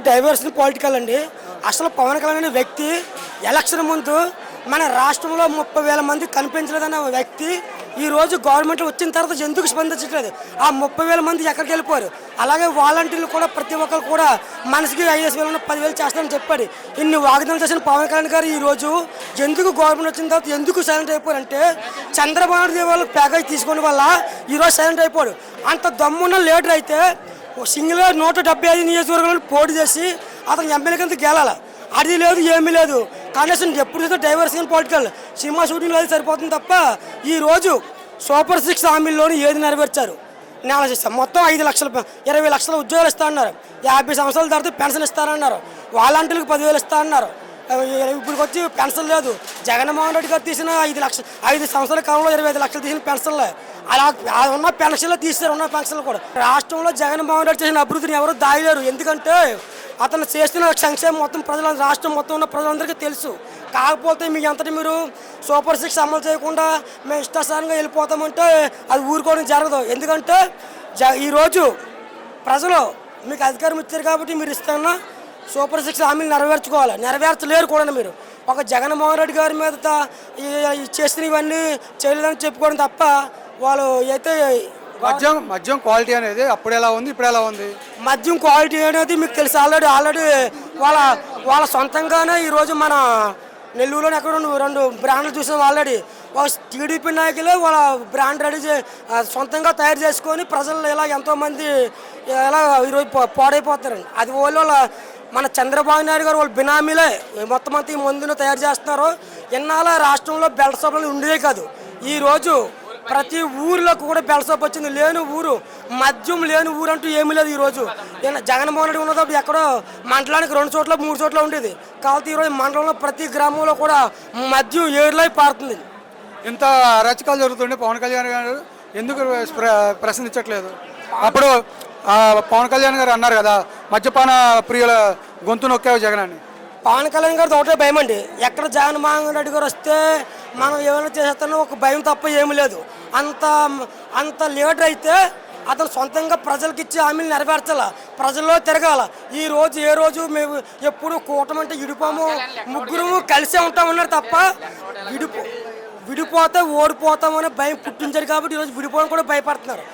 Diversity political అండి. అసలు పవన్ కళ్యాణ్ అనే వ్యక్తి ఎలక్షన్ ముందు మన రాష్ట్రంలో 30,000 మంది కనిపించలేదన్న వ్యక్తి ఈరోజు గవర్నమెంట్ వచ్చిన తర్వాత ఎందుకు స్పందించట్లేదు? ఆ 30,000 మంది ఎక్కడికి వెళ్ళిపోయారు? అలాగే వాలంటీర్లు కూడా ప్రతి ఒక్కరు కూడా మనసుకి 5,000 10,000 చేస్తారని చెప్పాడు. ఇన్ని వాగ్దానం చేసిన పవన్ కళ్యాణ్ గారు ఈరోజు ఎందుకు గవర్నమెంట్ వచ్చిన తర్వాత ఎందుకు సైలెంట్ అయిపోయారంటే చంద్రబాబు నాయుడు వాళ్ళు ప్యాకేజ్ తీసుకోవడం వల్ల ఈరోజు సైలెంట్ అయిపోయాడు. అంత దమ్మున్న లీడర్ అయితే సింగిల్గా 175 నియోజకవర్గాలను పోటీ చేసి అతను ఎమ్మెల్యే కింద గెలాలి. అది లేదు, ఏమీ లేదు. కనీసం ఎప్పుడు చూస్తే డైవర్సిటీ పొలిటికల్ సినిమా షూటింగ్ అది సరిపోతుంది తప్ప ఈరోజు సూపర్ 6 హామీల్లోని ఏది నెరవేర్చారు? నెల చేస్తాం మొత్తం 5 లక్షలు 20 లక్షల ఉద్యోగాలు ఇస్తారన్నారు. 50 సంవత్సరాల తర్వాత పెన్షన్ ఇస్తారన్నారు. వాలంటీర్లకు 10,000 ఇస్తారన్నారు. ఇప్పుడు వచ్చి పెన్షన్ లేదు. జగన్మోహన్ రెడ్డి గారు తీసిన 5 సంవత్సరాల కాలంలో 25 లక్షలు తీసిన పెన్షన్లే అలా ఉన్న పెన్షన్లు తీసారు. ఉన్న పెన్షన్లు కూడా రాష్ట్రంలో జగన్మోహన్ రెడ్డి చేసిన అభివృద్ధిని ఎవరు దాయలేరు. ఎందుకంటే అతను చేస్తున్న సంక్షేమం మొత్తం రాష్ట్రం మొత్తం ఉన్న ప్రజలందరికీ తెలుసు. కాకపోతే మీ అంతటి మీరు సూపర్ 6 అమలు చేయకుండా మేము ఇష్టాసారంగా వెళ్ళిపోతామంటే అది ఊరుకోవడం జరగదు. ఎందుకంటే ఈరోజు ప్రజలు మీకు అధికారం ఇచ్చారు కాబట్టి మీరు ఇస్తున్న సూపర్ 6 హామీలు నెరవేర్చుకోవాలి. నెరవేర్చలేరు కూడా. మీరు ఒక జగన్మోహన్ రెడ్డి గారి మీద చేసిన ఇవన్నీ చేయలేదని చెప్పుకోవడం తప్ప వాళ్ళు అయితే మద్యం క్వాలిటీ అనేది అప్పుడు ఎలా ఉంది, ఇప్పుడు ఎలా ఉంది? మద్యం క్వాలిటీ అనేది మీకు తెలుసు. ఆల్రెడీ వాళ్ళ సొంతంగానే ఈరోజు మన నెల్లూరులోనే ఎక్కడ 2 బ్రాండ్లు చూసాం. ఆల్రెడీ ఒక టీడీపీ నాయకులు వాళ్ళ బ్రాండ్ రెడీ సొంతంగా తయారు చేసుకొని ప్రజలు ఇలా ఎంతోమంది ఇలా ఈరోజు పాడైపోతారండి. అది వాళ్ళ మన చంద్రబాబు నాయుడు గారు వాళ్ళ బినామీలే మొత్తం అంతా ఈ మందును తయారు చేస్తున్నారు. ఇన్నాళ్ళ రాష్ట్రంలో బెల్ట్ షాపులు ఉండేదే కాదు. ఈరోజు ప్రతి ఊరిలో కూడా బెల్ట్ షాప్ వచ్చింది. లేని ఊరు, మద్యం లేని ఊరు అంటూ ఏమీ లేదు. ఈరోజు జగన్మోహన్ రెడ్డి ఉన్నప్పుడు ఎక్కడో మండలానికి 2 చోట్ల 3 చోట్ల ఉండేది. కాబట్టి ఈరోజు మండలంలో ప్రతి గ్రామంలో కూడా మద్యం ఏరులై పారుతుంది. ఇంత అరాచకాలు జరుగుతుండే పవన్ కళ్యాణ్ గారు ఎందుకు ప్రశ్నించట్లేదు? అప్పుడు పవన్ కళ్యాణ్ గారు అన్నారు కదా, మద్యపాన ప్రియుల గొంతు నొక్కావు జగన్ అని. పవన్ కళ్యాణ్ గారితో ఒకటే భయం అండి. ఎక్కడ జగన్మోహన్ రెడ్డి గారు వస్తే మనం ఏమైనా చేసేస్తానో ఒక భయం తప్ప ఏమీ లేదు. అంత లీడర్ అయితే అతను సొంతంగా ప్రజలకు ఇచ్చే హామీలు నెరవేర్చాల, ప్రజల్లో తిరగాల. ఏ రోజు మేము ఎప్పుడు కూటమి అంటే ఇడిపోము, ముగ్గురు కలిసే ఉంటామన్నారు తప్ప విడిపోతే ఓడిపోతామని భయం పుట్టించారు. కాబట్టి ఈరోజు విడిపోవడం కూడా భయపడుతున్నారు.